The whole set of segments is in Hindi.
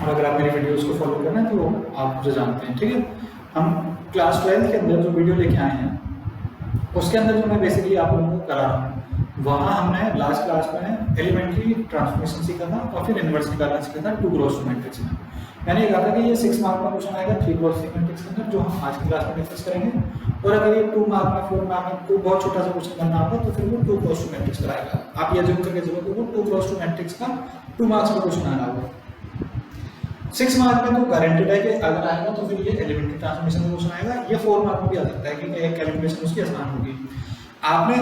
और अगर आप मेरी वीडियोस को फॉलो कर रहे हैं तो आप मुझे जानते हैं, ठीक है। हम क्लास 12 के अंदर जो वीडियो लेके आए हैं उसके अंदर जो मैं बेसिकली आप लोगों को करा रहा हूँ, वहाँ हमने लास्ट क्लास में एलिमेंट्री ट्रांसफॉर्मेशन सीखा था और फिर इनवर्स निकालना सीखा था 2 क्रॉस 2 मैट्रिक्स में। मैंने ये कहा था कि ये 6 मार्क का क्वेश्चन आएगा 3 क्रॉस 3 मैट्रिक्स के अंदर, जो हम आज की क्लास में डिस्कस करेंगे। और अगर ये 2 मार्क में 4 मार्क में कोई बहुत छोटा सा क्वेश्चन बनना होगा तो फिर वो 2 क्रॉस 2 मैट्रिक्स कराएगा। आप ये जरूर करके जरूर वो 2 क्रॉस 2 मैट्रिक्स का 2 मार्क्स का क्वेश्चन आना होगा। 6 मार्क में तो गारंटेड है कि अगर आएगा तो फिर ये एलिमेंट्री ट्रांसफॉर्मेशन का क्वेश्चन आएगा। ये 4 मार्क में भी आ सकता है क्योंकि एक कैलकुलेशन उसकी आसान होगी। आपने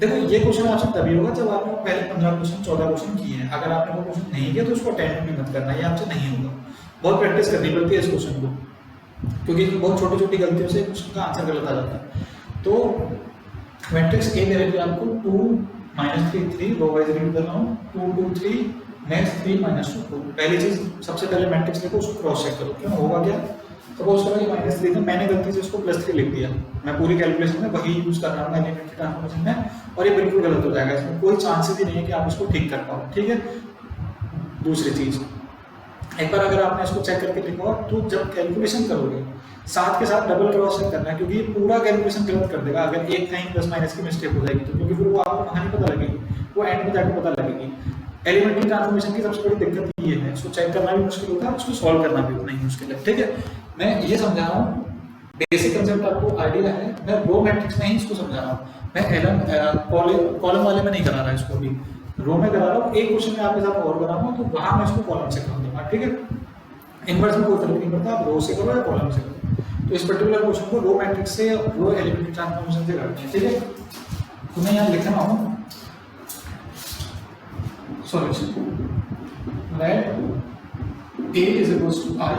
देखो ये क्वेश्चन आपसे तभी होगा जब आपने पहले 15 क्वेश्चन 14 क्वेश्चन किए हैं। अगर आपने वो क्वेश्चन नहीं किया तो उसको अटेम्प्ट भी मत करना, ये आपसे नहीं होगा। बहुत प्रैक्टिस करनी पड़ती है इस क्वेश्चन को, क्योंकि बहुत छोटी छोटी गलतियों से क्वेश्चन का आंसर गलत आ जाता है। तो मैट्रिक्स ए दे रही है आपको 2 -3 3 रो वाइज रीड कर रहा हूँ 2 2 3 नेक्स्ट 3 -2 4। पहली चीज सबसे पहले मैट्रिक्स देखो उसको क्रॉस चेक करो क्यों होगा क्या। सपोज करो ये -3 था, मैंने गलती से इसको +3 लिख दिया। मैं पूरी कैलकुलेशन में वही यूज कर रहा हूँ एलिमेंट्री ट्रांसफॉर्मेशन में, और ये बिल्कुल गलत हो जाएगा। इसमें कोई चांसेस ही नहीं है कि आप इसको ठीक कर पाओ, ठीक है। दूसरी चीज, एक बार अगर आपने इसको चेक करके लिखा तो जब कैलकुलेशन करोगे साथ के साथ डबल क्रॉस चेक करना है, क्योंकि ये पूरा कैलकुलेशन गलत कर देगा अगर एक कहीं प्लस माइनस की मिस्टेक हो जाएगी तो, क्योंकि फिर वो आपको कहानी पता लगेगी, वो एंड में जाकर पता लगेगी। एलिमेंट्री ट्रांसफॉर्मेशन की सबसे बड़ी दिक्कत ये है, इसको चेक करना भी मुश्किल होता है, उसको सॉल्व करना भी उतना ही मुश्किल है, ठीक है। मैं ये समझा रहा हूँ, बेसिक कंसेप्ट आपको आइडिया है। मैं रो मैट्रिक्स में ही इसको समझा रहा हूँ, मैं कॉलम वाले में नहीं करा रहा इसको, अभी रो में करा रहा हूँ। एक क्वेश्चन में आपके साथ और कराऊंगा तो वहां मैं इसको कॉलम से कर दूंगा, ठीक है। इनवर्स में कोई फर्क नहीं पड़ता, आप रो से करो या कॉलम से करो। तो इस पर्टिकुलर क्वेश्चन को रो मैट्रिक्स से रो एलिमेंट्री ट्रांसफॉर्मेशन से करते हैं, ठीक है। तो मैं यहाँ लिखना हूँ solution let A is equals to I.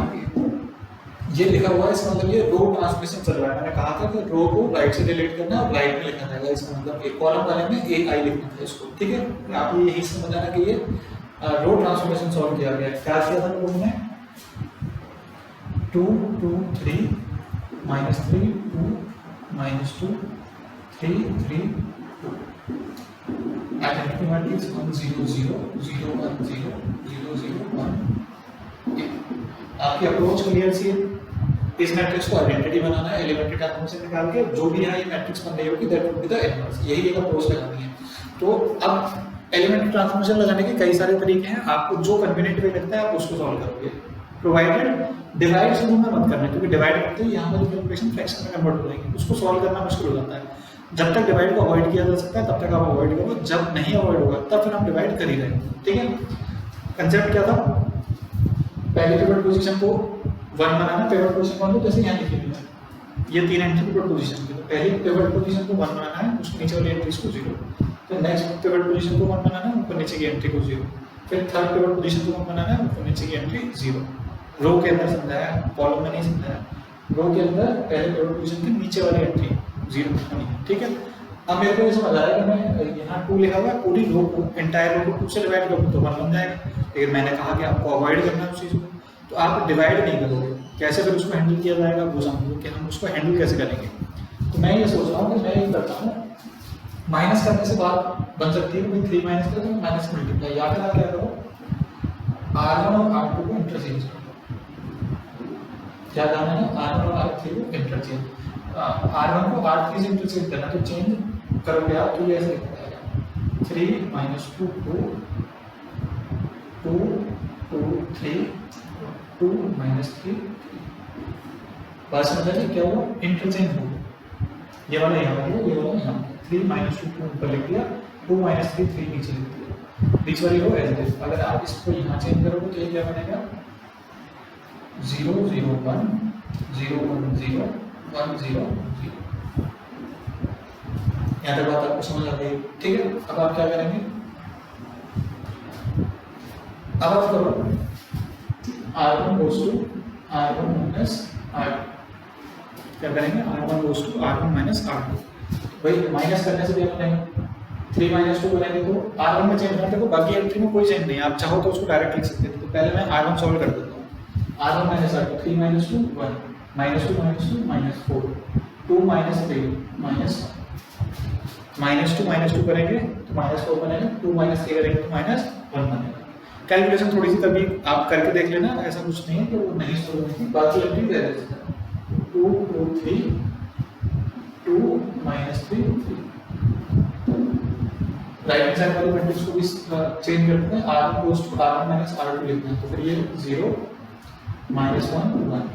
ये लिखा हुआ है, इसका मतलब ये रो ट्रांसफॉर्मेशन चल रहा है। मैंने कहा था कि रो को राइट से डिलीट करना है और राइट में लिखना जाएगा, इसका मतलब एक कॉलम वाले में ए आई लिखना था इसको, ठीक है। आप ये यही समझ आना कि ये रो ट्रांसफॉर्मेशन सॉल्व किया गया है। क्या किया था लोगों ने 2 2 3 -3 2 -2 3 3 2 आइडेंटिटी मैट्रिक्स 1 0 0 0 1 0 0 0 1। आपकी अप्रोच क्लियर सी है। इस मैट्रिक्स को आइडेंटिटी बनाना है, एलिमेंट्री ट्रांसफॉर्मेशन निकाल के जो भी यहाँ ये मैट्रिक्स बन रही होगी that would be the inverse. यही एक अप्रोच लगानी है। तो अब एलिमेंट्री ट्रांसफॉर्मेशन लगाने के कई सारे तरीके हैं, आपको जो कन्वीनियंट वे लगता है आप उसको सॉल्व करोगे, प्रोवाइडेड डिवाइड शुरू में मत करना, क्योंकि डिवाइड करते ही यहाँ पर कैलकुलेशन फ्रैक्शन में कन्वर्ट हो जाएगी, उसको सॉल्व करना मुश्किल हो जाता है। जब तक डिवाइड को अवॉइड किया जा सकता है तब तक आप अवॉइड करो, जब नहीं अवॉइड होगा तब फिर हम डिवाइड कर ही रहे हैं, ठीक है। कंसेप्ट क्या था, पहली पिवट पोजीशन को 1 बनाना, पिवट पोजीशन कौन लो जैसे यहाँ लिखी हुई है, ये 3 एंट्री पिवट पोजीशन की। तो पहली पिवट पोजीशन को 1 बनाना है, उसके नीचे वाली एंट्रीज को 0। फिर नेक्स्ट पिवट पोजीशन को 1 बनाना है, ऊपर नीचे की एंट्री को 0। फिर थर्ड पिवट पोजीशन को 1 बनाना है, ऊपर नीचे की एंट्री 0। रो के अंदर समझाया, कॉलम में नहीं समझाया। रो के अंदर पहले पिवट पोजीशन के नीचे वाली एंट्री 0 होनी है, ठीक है। अब मेरे को ये समझ आ रहा है कि मैं यहाँ 2 लिखा हुआ है, पूरी रो को एंटायर रो को 2 से डिवाइड करूँ तो 1 बन जाएगा। लेकिन मैंने कहा कि आपको अवॉइड करना है उस चीज़ को, तो आप डिवाइड नहीं करोगे। कैसे फिर उसको हैंडल किया जाएगा वो समझो कि हम उसको हैंडल कैसे करेंगे। तो मैं ये सोच रहा हूँ कि मैं ये करता हूँ, माइनस करने से बात बन सकती है कि 3 माइनस करो तो माइनस मल्टीप्लाई, या फिर आप क्या करो R1 और R2 को इंटरचेंज करो। क्या करना है, R1 और R3 को इंटरचेंज, R1 को R3 से इंटरचेंज करना, तो चेंज करोगे आप तो ये ऐसे लिखा जाएगा 3 - 2 2 2 2 3 2 -3। बात समझ आ रही क्या हुआ, इंटरचेंज हो, ये वाला यहाँ पर, ये वाला यहाँ पर। 3 - 2 2 ऊपर लिख दिया, 2 - 3 3 नीचे लिख दिया, बीच वाली रो एज इट इज। अगर आप इसको यहाँ चेंज करोगे तो ये क्या बनेगा 0 0 1 0 1 0 1 0 0। यहाँ तक बात आपको समझ आ गई, ठीक है। अब आप क्या करेंगे, अब आप करो R1 goes to R1 minus R2। क्या करेंगे, R1 goes to R1 minus R2। भाई माइनस करने से क्या बनेगा 3 - 2 करेंगे तो R1 में चेंज करते हो, बाकी एंट्री में कोई चेंज नहीं है। आप चाहो तो उसको डायरेक्ट लिख सकते हैं। तो पहले मैं R1 सॉल्व कर देता हूँ, R1 minus R2 3 - 2 1 -2 - 2 -4 2 - 3 -2 करेंगे तो -4 बनेगा, 2 - 3 करेंगे तो -1 बनेगा। कैलकुलेशन थोड़ी सी कभी आप करके देख लेना, ऐसा कुछ नहीं है कि वो नहीं सोल्व होगी, बाकी एंट्री दे देते हैं 2 2 3 2 -3 3। राइट हैंड साइड वाली मैट्रिक्स को भी चेंज करते हैं, r1 goes to r1 - r2 लिखते हैं, तो फिर ये 0 -1 1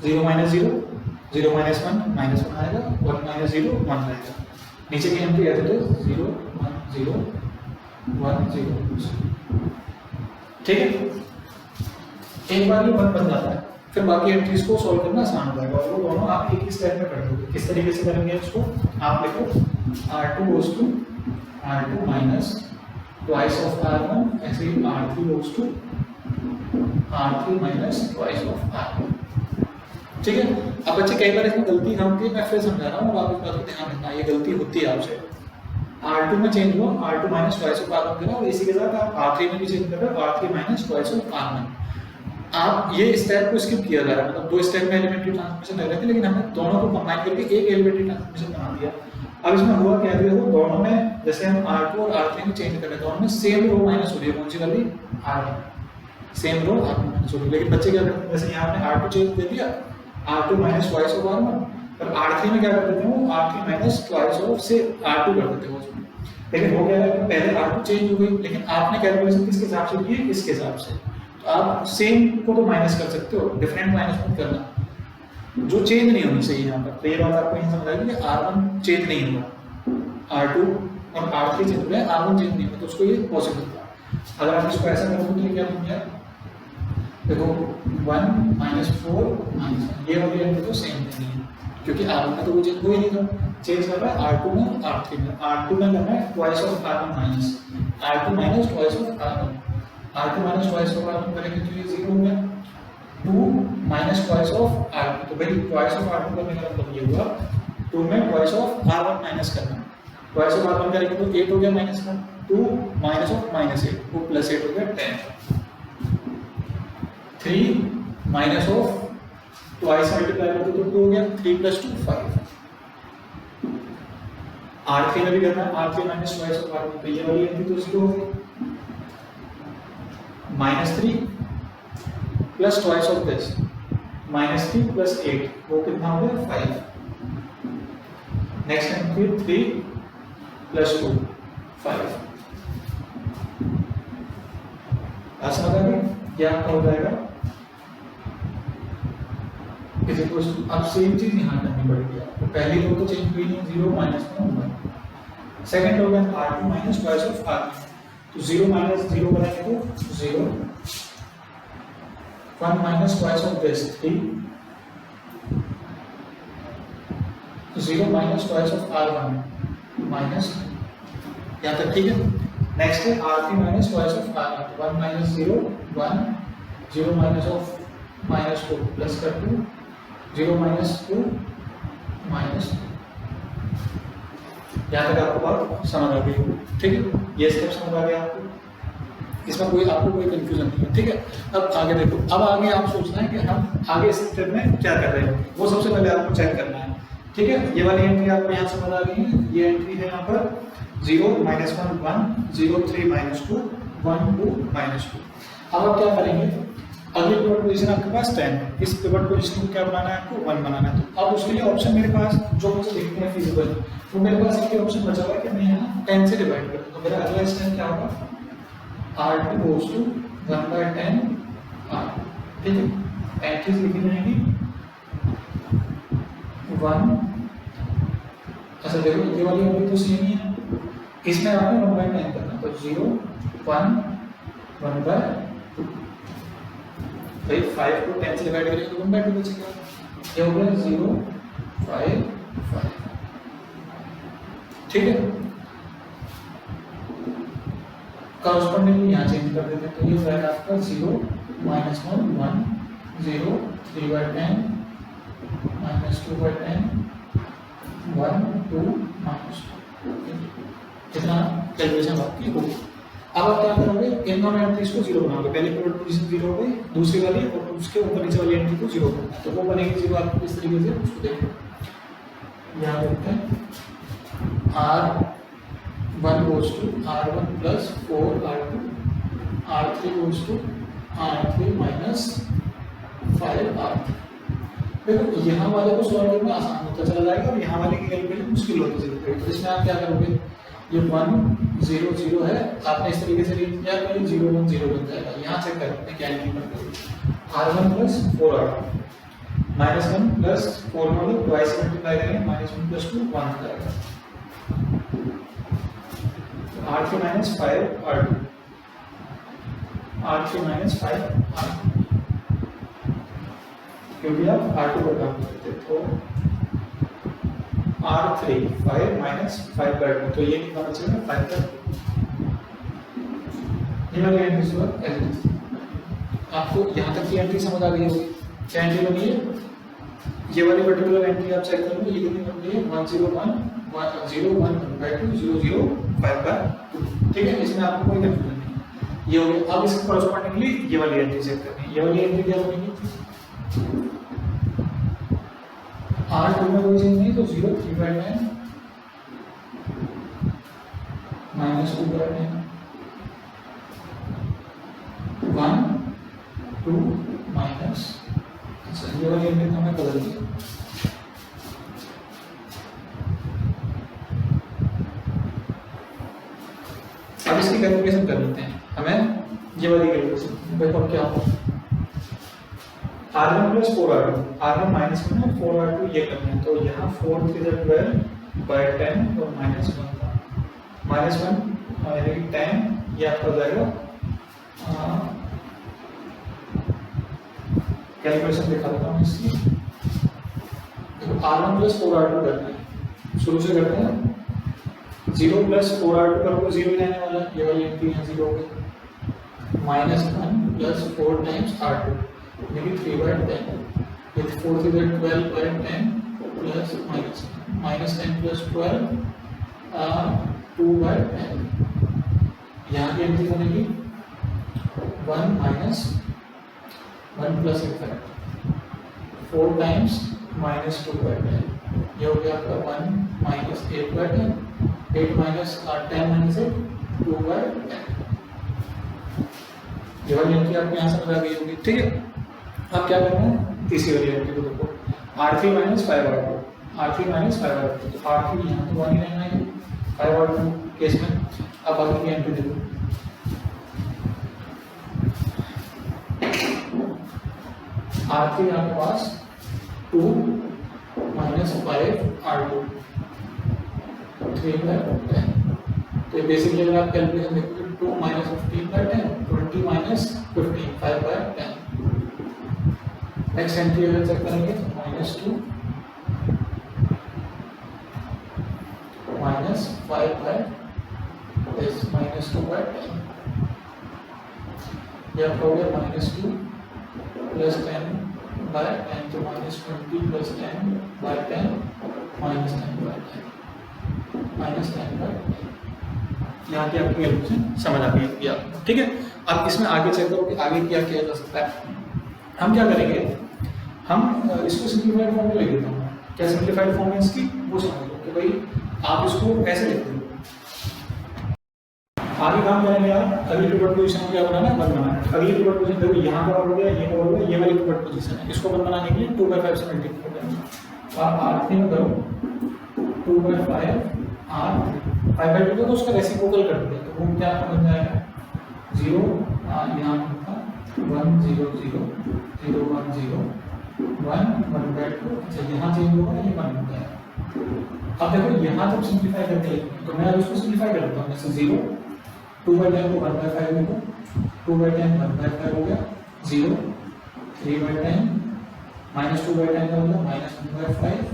0 0 -0 0 -1 -1 आएगा, 1 -0 1 आएगा। नीचे की एंट्री एज इट इज 0 1 0 1 0। ठीक है, एक बार ये 1 बन जाता है, फिर बाकी एंट्रीज को सॉल्व करना आसान हो जाएगा, और वो दोनों आप एक ही स्टेप में कर दोगे। किस तरीके से करेंगे इसको, आप लिखो r2 goes to r2 minus twice of r1, ऐसे ही r3 goes to r3 minus twice of r1। ठीक है, अब बच्चे कई बार इसमें गलती ना होती है, मैं फिर समझा रहा हूँ, आप इस बात को ध्यान रखना, ये गलती होती है आपसे। r2 में चेंज हुआ, r2 minus twice of r1 करा, और इसी के साथ आप r3 में भी चेंज कर रहे हो, r3 minus twice of r1। आप ये स्टेप को स्किप किया जा रहा है, मतलब 2 स्टेप में एलिमेंट्री ट्रांसफॉर्मेशन रह रहे थे, लेकिन हमने दोनों को कंबाइन करके एक एलिमेंट्री ट्रांसफॉर्मेशन बना दिया। अब इसमें हुआ क्या, देखो दोनों में जैसे हम r2 और r3 में चेंज कर रहे हैं, दोनों में सेम रो माइनस हो रही है, कौन सी वाली, r1, same row r1 minus हो रही है। लेकिन बच्चे क्या करते हैं, जैसे यहाँ हमने r2 चेंज दे दिया, r2 minus twice of r1, और r3 में क्या कर देते हैं, वो r3 minus twice of से r2 कर देते हैं उसमें। लेकिन हो गया है कि पहले r2 चेंज हो गई, लेकिन आपने कैलकुलेशन किसके हिसाब से की है, इसके हिसाब से। तो आप सेम को तो माइनस कर सकते हो, डिफरेंट माइनस मत करना, जो चेंज नहीं होनी चाहिए यहाँ पर। तो ये बात आपको यहीं समझ आएगी कि r1 चेंज नहीं हुआ, r2 और r3 चेंज हुआ है, r1 चेंज नहीं हुआ, तो उसको ये पॉसिबल था। अगर आप इसको ऐसा करोगे तो ये क्या बन गया, देखो 1 -4 -1, ये वाली एंट्री तो सेम नहीं है, क्योंकि r1 में तो वो चेंज हो ही नहीं था, चेंज कर रहा है r2 में r3 में। r2 में करना है twice of r1 minus, r2 minus twice of r1, r2 minus twice of r1 करेंगे तो ये 0 हो गया, 2 minus twice of r2, तो भाई twice of r2 करने का मतलब ये हुआ 2 में twice of r1 माइनस करना, twice of r1 करेंगे तो 8 हो गया माइनस का, 2 minus of -8, 2 + 8 हो गया 10, 3 minus of twice मल्टीप्लाई करते तो 2 हो गया, 3 + 2 5। r3 में भी करना है, r3 minus twice of r1, तो ये वाली एंट्री तो 0 हो गई, -3 plus twice of this, -3 plus 8, वो कितना हो गया 5। Next entry 3 plus 2 5। ऐसा होगा कि क्या आपका हो जाएगा, अब सेम चीज यहाँ करनी पड़ेगी आपको, पहली रो तो चेंज हुई नहीं, 0 -1 1। सेकंड रो में r2 minus twice of r1, तो 0 minus 0 बनाएंगे तो 0, 1 minus twice of this 3, 0 minus twice of r1 minus, यहाँ तक ठीक है। नेक्स्ट है r3 minus twice of r1, 1 minus 0 1, 0 minus of -2 plus कर 2, 0 minus 2 minus, यहाँ तक आपको बात समझ आ गई, ठीक है, ये स्टेप समझ आ गया आपको, इसमें कोई आपको कोई कंफ्यूजन नहीं है, ठीक है। अब आगे देखो, अब आगे आप सोचना है कि हम आगे इस स्टेप में क्या कर रहे हैं, वो सबसे पहले आपको चेक करना है, ठीक है। ये वाली एंट्री आपको यहाँ समझ आ गई है, ये एंट्री है यहाँ पर 0 -1 1, 0 3 -2 1 2 -2। अब आप क्या करेंगे, अगली पिवट पोजीशन आपके पास 10 है, इस पिवट पोजीशन को क्या बनाना है, आपको 1 बनाना है। तो अब उसके लिए ऑप्शन मेरे पास जो मुझे देखते हैं फिजिबल, तो मेरे पास एक ऑप्शन बचा हुआ है कि मैं यहाँ 10 से डिवाइड कर दूँ, तो मेरा अगला स्टेप क्या होगा, r2 goes to 1/10 r, ठीक है। एंट्रीज लिखी जाएंगी 1, अच्छा देखो ये वाली एंट्री तो सेम ही है, इसमें आपने 1/10 करना, तो 0 1 1/2, भाई 5 को 10 से डिवाइड करेंगे तो 1/2 बचेगा, ये हो गया 0 5 5, ठीक है। कॉरस्पॉन्डिंगली यहाँ चेंज कर देते हैं, तो ये हो जाएगा आपका 0 -1 1, 0 3/10 -2/10 1 2 -2, जितना कैलकुलेशन आपकी होगी। अब आप क्या करोगे, इन दोनों एंट्रीज को 0 बनाओगे, पहली पिवट पोजीशन 0 हो गई, दूसरी वाली और उसके ऊपर नीचे वाली एंट्री को 0 करना है, तो वो बनेगी 0 आपको इस तरीके से, उसको देखो यहाँ देखते हैं, r1 goes to r1 plus 4 r2 R3 goes to R3 minus 5R3। देखो यहाँ वाले को सॉल्व करना आसान होता चला जाएगा और यहाँ वाले की कैलकुलेशन मुश्किल होती चली जाएगी। तो इसमें आप क्या करोगे, ये 1 0 0 है, आपने इस तरीके से लिख दिया तो ये 0 1 0 बन जाएगा। यहाँ चेक करते हैं क्या R1 plus 4R2 minus 1 plus 4 मतलब ट्वाइस मल्टीप्लाई करेंगे, माइनस 1 प्लस 2 1 हो जाएगा। R3 minus 5R2 R3 minus 5R2 क्योंकि आप R2 पर काम करते तो R3 5 माइनस 5/2 तो ये कितना बचेगा 5/2। ये वाली एंट्री से आपको यहाँ तक की एंट्री समझ आ गई होगी। क्या एंट्री बनी है, ये वाली पर्टिकुलर एंट्री आप चेक कर लो, ये कितनी बन रही है 101 0 1/2 0 0 5/2। ठीक है, इसमें आपको कोई कंफ्यूजन नहीं। ये हो गया। अब इसके कॉरस्पॉन्डिंगली ये वाली एंट्री चेक करनी है। ये वाली एंट्री क्या बनेगी, R2 में कोई चेंज नहीं तो 0 3/10 माइनस 2/10 1 2 माइनस। अच्छा, ये वाली एंट्री हमें बदल दी। अब इसकी कैलकुलेशन कर लेते हैं। हमें ये वाली कैलकुलेशन देखो क्या होगा, R1 plus 4R2 R1 minus 1 है 4R2 ये करना है। तो यहाँ 4 3 12/10 और माइनस 1 यानी कि 10 ये आपका हो जाएगा। कैलकुलेशन दिखा देता हूँ इसकी। देखो R1 प्लस 4R2 करना है, शुरू से करते हैं। 0 प्लस 4R2 करोगे 0 ही रहने वाला, ये वाली एंट्री यहाँ 0 हो गई। Minus 1 plus 4 times R2 maybe 3/10 with 4 3 12/10 plus minus 10 plus 12 2/10। यहाँ की एंट्री बनेगी 1 minus 1 plus effect 4 times minus 2/10। ये हो गया आपका 1 minus 8/10 8 minus 10 minus 8 2/10। ये वाली एंट्री आपको यहाँ समझ आ गई होगी। ठीक है, अब क्या करना है, तीसरी वाली एंट्री को देखो R3 minus 5R2 R3 minus 5R2 तो R3 यहाँ तो 1 ही रहना है 5R2 केस में। अब आगे की एंट्री देखो, R3 आपके पास 2 माइनस 5R2 3/10। तो बेसिकली अगर आप कैलकुलेशन देखोगे 2 माइनस 15/10 20 माइनस 15 5/10। नेक्स्ट एंट्री अगर चेक करेंगे तो -2 माइनस 5/10 -2/10। यह हो गया -2 प्लस 10/10 तो -20 प्लस 10/10 -10/10। यहाँ की आपकी कैलकुलेशन समझ आ गई आपको। ठीक है, अब इसमें आगे चेक करो कि आगे क्या किया जा सकता है। हम क्या करेंगे, हम इसको सिंप्लीफाइड फॉर्म में लिख देता हूँ। क्या सिंप्लीफाइड फॉर्म है इसकी, वो समझ लो कि भाई आप इसको ऐसे लिखते हो। आगे काम करेंगे आप, अगली पिवट पोजीशन क्या बनाना है, 1 बनाना है। अगली पिवट पोजीशन देखो यहाँ कवर हो गया, ये कवर हो गया, ये वाली पिवट पोजीशन है। इसको 1 बनाने के लिए 2/5 से मल्टीप्लाई करेंगे। आप R3 में करो 2/5 R3 5/2 तो उसका रेसिप्रोकल कर दिया तो वो क्या बन जाएगा 0 यहाँ होगा 1 0 0 0 1 0 1 1/2। अच्छा यहाँ चेंज होगा ये 1 हो जाएगा। अब देखो यहाँ जब सिंप्लीफाई करते हैं तो मैं अब इसको सिंप्लीफाई कर देता हूँ। जैसे 0 2/10 को 1/5 लिखो 2/10 1/5 हो गया 0 3/10 -2/10 का मतलब -1/5।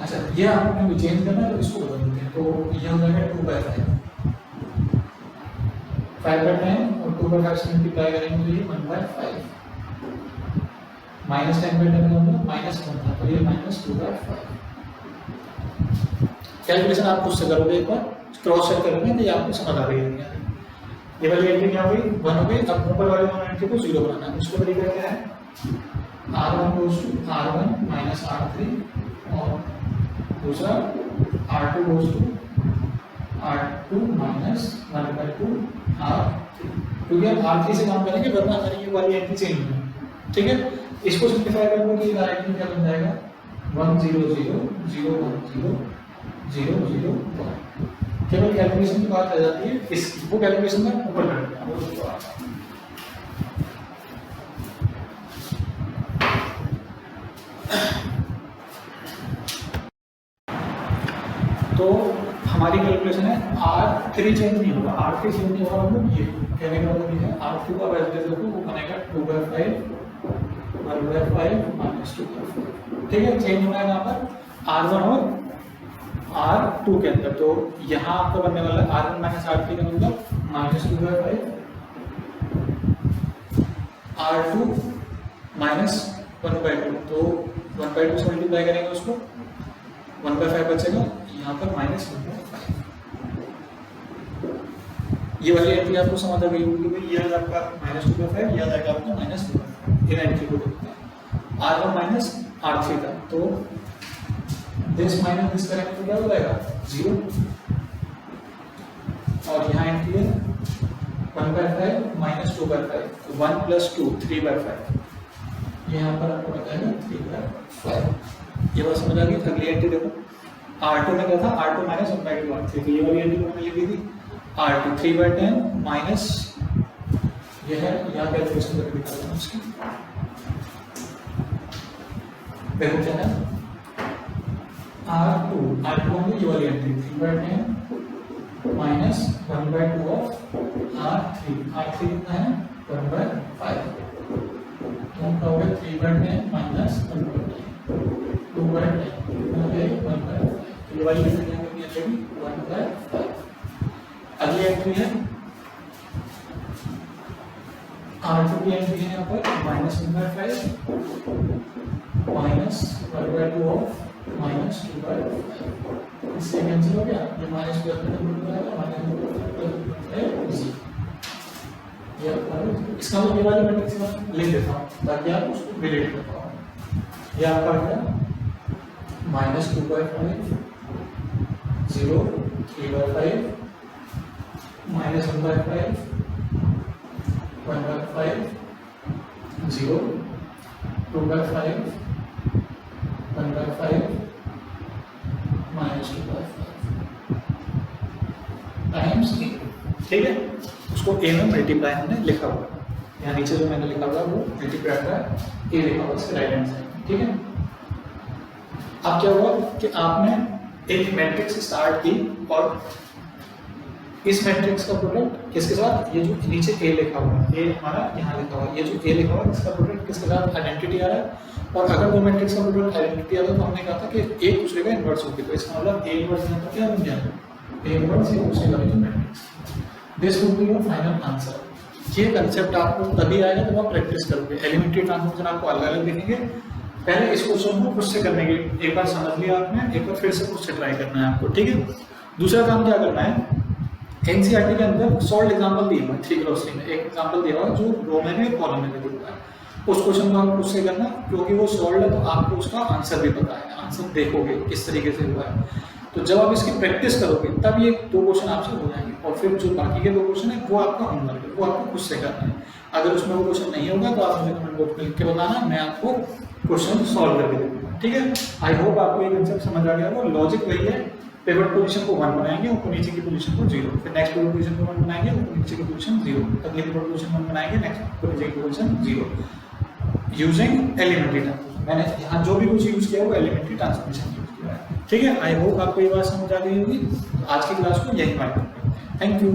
अच्छा ये आपने चेंज करना है तो इसको बदल देते हैं तो ये हो जाएगा 2/5 5/10 और 2/5 से मल्टीप्लाई करेंगे तो ये 1/5 -10/10 का मतलब -1 था तो ये -2/5। कैलकुलेशन आप खुद से करोगे, एक बार क्रॉस चेक करेंगे तो ये आपको समझ आ रही है। ये वाली एंट्री क्या हुई 1 हो गई। अब ऊपर वाले दोनों एंट्री को 0 बनाना है। उसका तरीका क्या है, R1 goes to R1 minus R3 और दूसरा R2 goes to R2 minus 1/2 R3। क्योंकि हम R3 से काम करेंगे, वरना हमारी ये वाली एंट्री चेंज होगी। ठीक है, इसको सिंप्लीफाई करेंगे तो ये डायरेक्टली क्या बन जाएगा 1 0 0 0 1 0 0 0 1। केवल कैलकुलेशन की बात आ जाती है, इस वो कैलकुलेशन में ऊपर करते हैं तो हमारी कैलकुलेशन है R3 चेंज नहीं होगा, R3 चेंज नहीं होगा, मतलब ये कहने का मतलब ये है R3 को एज इट वो बनेगा 2/5 1/5 -2/5। ठीक है, चेंज होना है यहाँ पर R1 और R2 के अंदर। तो यहाँ आपका बनने वाला है R1 - R3 का मतलब -2/5 R2 -1/2। तो 1/2 से मल्टीप्लाई करेंगे उसको 1/5 बचेगा, यहाँ पर -1/5। ये वाली एंट्री आपको समझ आ गई होगी भाई, ये आपका -2/5, ये आएगा आपका -2/5। इन एंट्री को देखते हैं R1 - R3 का। तो दिस माइनस दिस करेंगे तो क्या हो जाएगा 0, और यहाँ एंट्री है 1/5 -2/5, तो 1 + 2 3/5। यहाँ पर आपको बताएगा 3/5। ये बात समझ आ गई। अगली एंट्री देखो, R2 में क्या था, R2 - 1/2 R3, तो ये वाली एंट्री मैंने लिखी थी R2 3/10 माइनस ये है, यहाँ कैलकुलेशन करके दिखा रहा हूँ उसकी। देखो क्या है R2 होंगे ये वाली एंट्री 3/10 माइनस 1/2 ऑफ R3 कितना है 1/5। तो क्या होगा 3/10 माइनस 1/10 2/10 1/5। ये वाली एंट्री यहाँ कितनी आएगी 1/5। अगली एंट्री है R2 की एंट्री है यहाँ पर -1/5 माइनस 1/2 ऑफ -2/5। इससे कैंसिल हो गया, ये माइनस प्लस में इसका मतलब ये वाली मैट्रिक्स में लिख देता हूँ ताकि आप उसको रिलेट कर पाओ। ये आपका आ गया -2/5 0 3/5 -1/5 1/5 0 2/5 1/5 -2/5 टाइम्स ए। ठीक है, उसको ए में मल्टीप्लाई हमने लिखा हुआ है, यहाँ नीचे जो मैंने लिखा हुआ है वो मल्टीप्लाई का ए लिखा हुआ है राइट हैंड साइड। ठीक है, अब क्या हुआ कि आपने एक मैट्रिक्स स्टार्ट की और इस मैट्रिक्स का प्रोडक्ट किसके साथ, ये जो नीचे ए लिखा हुआ है, ए हमारा यहाँ लिखा हुआ है, ये जो ए लिखा हुआ है इसका प्रोडक्ट किसके साथ आइडेंटिटी आ रहा है। और अगर दो मैट्रिक्स का प्रोडक्ट आइडेंटिटी आ रहा है तो हमने कहा था कि एक दूसरे का इन्वर्स होगी, तो इसका मतलब ए इन्वर्स यहाँ पर क्या बन जाएगा, ए इन्वर्स ये दूसरे वाली जो matrix. This would be your final answer. ये कंसेप्ट आपको तभी आएगा जब आप प्रैक्टिस करोगे। एलिमेंट्री ट्रांसफॉर्मेशन आपको अलग अलग दिखेंगे, पहले इस क्वेश्चन को खुद से करने की एक बार समझ लिया आपने, एक बार फिर से खुद से ट्राई करना है आपको। ठीक है, दूसरा काम क्या करना है, एनसीईआरटी के अंदर सॉल्व एग्जांपल दिया हुआ है 3x3 में, एक एग्जांपल दिया हुआ है जो रो में है कॉलम में दिया हुआ है, उस क्वेश्चन को आप खुद से करना, क्योंकि वो सॉल्व है तो आपको उसका आंसर भी पता है, आंसर देखोगे किस तरीके से हुआ है। तो जब आप इसकी प्रैक्टिस करोगे तब ये दो क्वेश्चन आपसे हो जाएंगे, और फिर जो बाकी के दो क्वेश्चन है वो आपका होमवर्क है, वो आपको खुद से करना है। अगर उसमें वो क्वेश्चन नहीं होगा तो आप मुझे कमेंट बॉक्स में लिख के बताना, मैं आपको क्वेश्चन सॉल्व करके दूंगा। ठीक है, आई होप आपको ये कंसेप्ट समझ आ गया होगा। लॉजिक वही है, पिवट पोजीशन को 1 बनाएंगे, ऊपर नीचे की पोजीशन को 0, फिर नेक्स्ट पिवट पोजीशन को 1 बनाएंगे, ऊपर नीचे की पोजीशन 0, अगली पिवट पोजीशन 1 बनाएंगे, नेक्स्ट ऊपर नीचे की पोजीशन 0, यूजिंग एलिमेंट्री ट्रांसफॉर्मेशन। मैंने यहाँ जो भी कुछ यूज किया वो एलिमेंट्री ट्रांसफॉर्मेशन यूज किया है। ठीक है, आई होप आपको ये बात समझ आ गई होगी। आज की क्लास को यही बात करते हैं। Thank you.